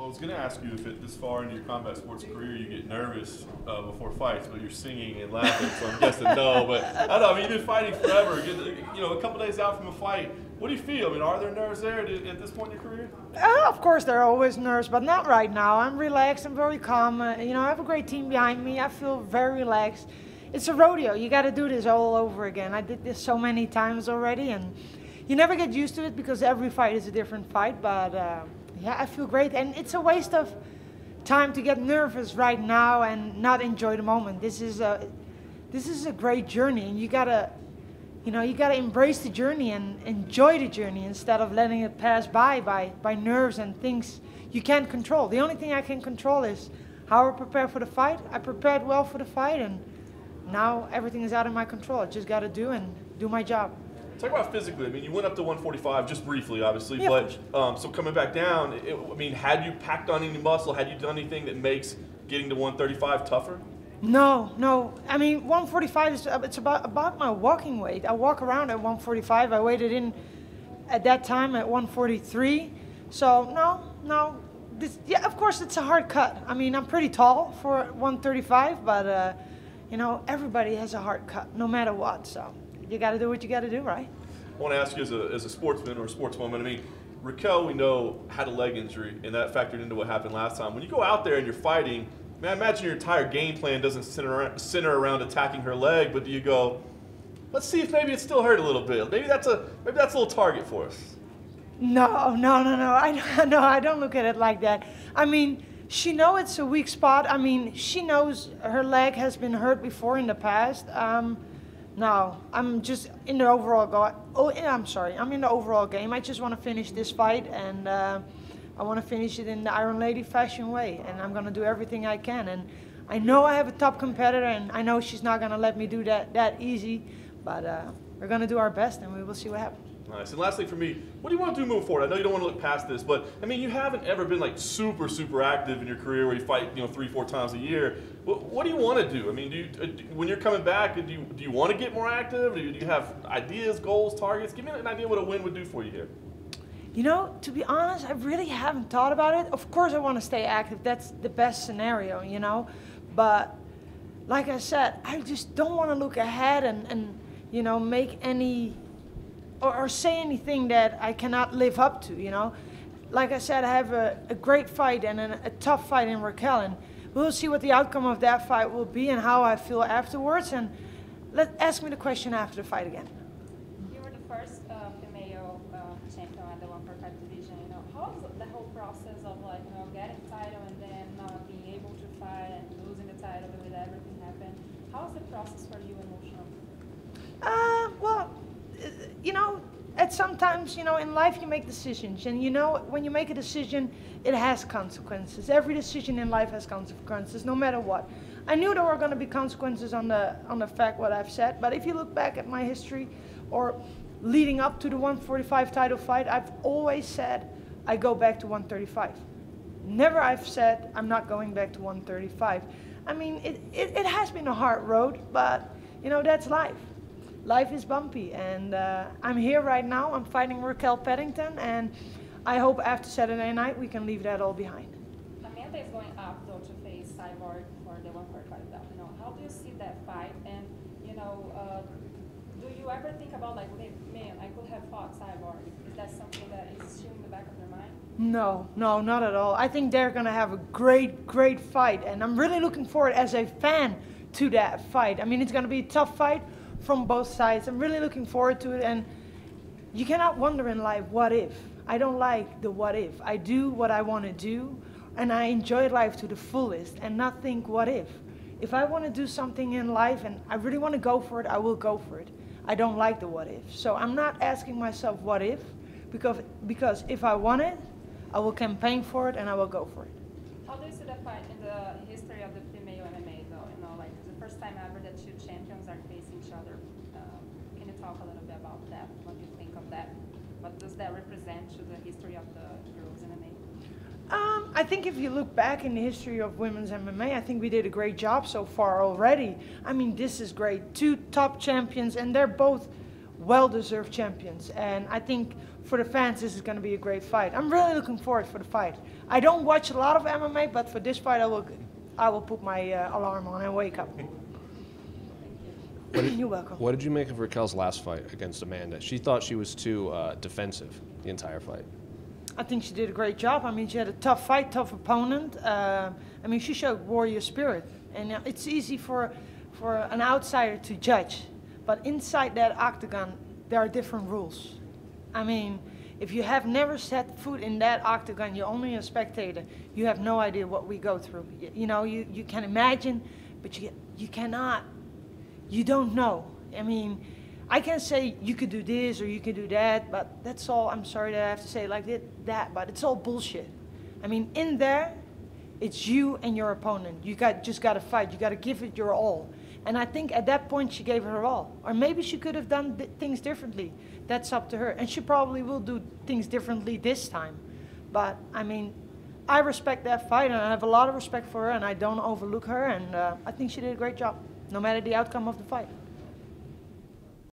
I was going to ask you if this far into your combat sports career you get nervous before fights, but you're singing and laughing, so I'm guessing no. But I don't know, I mean, you've been fighting forever. You know, a couple days out from a fight, what do you feel? I mean, are there nerves there at this point in your career? Of course, there are always nerves, but not right now. I'm relaxed. I'm very calm. You know, I have a great team behind me. I feel very relaxed. It's a rodeo. You got to do this all over again. I did this so many times already, and you never get used to it because every fight is a different fight. But yeah, I feel great, and it's a waste of time to get nervous right now and not enjoy the moment. This is a great journey, and you gotta embrace the journey and enjoy the journey instead of letting it pass by nerves and things you can't control. The only thing I can control is how I prepare for the fight. I prepared well for the fight, and now everything is out of my control. I just got to do my job. Talk about physically. I mean, you went up to 145 just briefly, obviously, yeah, but so coming back down, I mean, had you packed on any muscle? Had you done anything that makes getting to 135 tougher? No. I mean, 145 it's about my walking weight. I walk around at 145. I weighed in at that time at 143. So no. Yeah, of course it's a hard cut. I mean, I'm pretty tall for 135, but you know, everybody has a hard cut, no matter what. So you got to do what you got to do, right? I want to ask you as a sportsman or a sportswoman, I mean, Raquel, we know, had a leg injury, and that factored into what happened last time. When you go out there and you're fighting, I mean, I imagine your entire game plan doesn't center around attacking her leg, but do you go, let's see if maybe it still hurt a little bit. Maybe that's a little target for us. No. I don't look at it like that. I mean, she knows it's a weak spot. I mean, she knows her leg has been hurt before in the past. No, I'm just in the overall I'm in the overall game. I just want to finish this fight, and I want to finish it in the Iron Lady fashion way, and I'm going to do everything I can. And I know I have a top competitor, and I know she's not going to let me do that easy, but we're going to do our best, and we will see what happens. Nice. And lastly for me, what do you want to do moving forward? I know you don't want to look past this, but I mean, you haven't ever been like super active in your career where you fight, you know, 3-4 times a year. What do you want to do? I mean, when you're coming back, do you want to get more active? Do you have ideas, goals, targets? Give me an idea what a win would do for you here. You know, to be honest, I really haven't thought about it. Of course I want to stay active. That's the best scenario, you know. But like I said, I just don't want to look ahead and you know, make any or say anything that I cannot live up to, you know. Like I said, I have a great fight and a tough fight in Raquel, and we'll see what the outcome of that fight will be and how I feel afterwards. And ask me the question after the fight again. You were the first female champion at the 145 division. You know, how was the whole process of, like, you know, getting the title and then not being able to fight and losing the title with everything happen? How was the process for you emotionally? Well, you know, sometimes, you know, in life you make decisions, and you know, when you make a decision, it has consequences. Every decision in life has consequences, no matter what. I knew there were going to be consequences on the fact what I've said, but if you look back at my history, or leading up to the 145 title fight, I've always said I go back to 135. Never I've said I'm not going back to 135. I mean, it has been a hard road, but you know, that's life. Life is bumpy, and I'm here right now. I'm fighting Raquel Pennington, and I hope after Saturday night we can leave that all behind. Amanda is going up though to face Cyborg for the 145 belt. You know, how do you see that fight? And you know, do you ever think about, like, man, I could have fought Cyborg? Is that something that is still in the back of your mind? No, not at all. I think they're gonna have a great fight, and I'm really looking forward as a fan to that fight. I mean, it's gonna be a tough fight from both sides. I'm really looking forward to it, and you cannot wonder in life, what if? I don't like the what if. I do what I want to do, and I enjoy life to the fullest and not think what if. If I want to do something in life and I really want to go for it, I will go for it. I don't like the what if. So I'm not asking myself what if, because if I want it, I will campaign for it and I will go for it. How do you see that fight in the history of the female MMA though? You know, like, the first time ever that two champions are facing each other. Can you talk a little bit about that? What do you think of that? What does that represent to the history of the girls MMA? I think if you look back in the history of women's MMA, I think we did a great job so far already. I mean, this is great. Two top champions, and they're both well-deserved champions. And I think for the fans, this is going to be a great fight. I'm really looking forward for the fight. I don't watch a lot of MMA, but for this fight, I will put my alarm on and wake up. You're welcome. What did you make of Raquel's last fight against Amanda? She thought she was too defensive the entire fight. I think she did a great job. I mean, she had a tough fight, tough opponent. I mean, she showed warrior spirit. And it's easy for an outsider to judge. But inside that octagon, there are different rules. I mean, if you have never set foot in that octagon, you're only a spectator. You have no idea what we go through. You know, you can imagine, but you cannot. You don't know. I mean, I can say you could do this or you could do that, but that's all. I'm sorry that I have to say like that, but it's all bullshit. I mean, in there, it's you and your opponent. You just got to fight. You got to give it your all. And I think at that point she gave her all. Or maybe she could have done things differently. That's up to her. And she probably will do things differently this time. But, I mean, I respect that fight, and I have a lot of respect for her, and I don't overlook her, and I think she did a great job, no matter the outcome of the fight.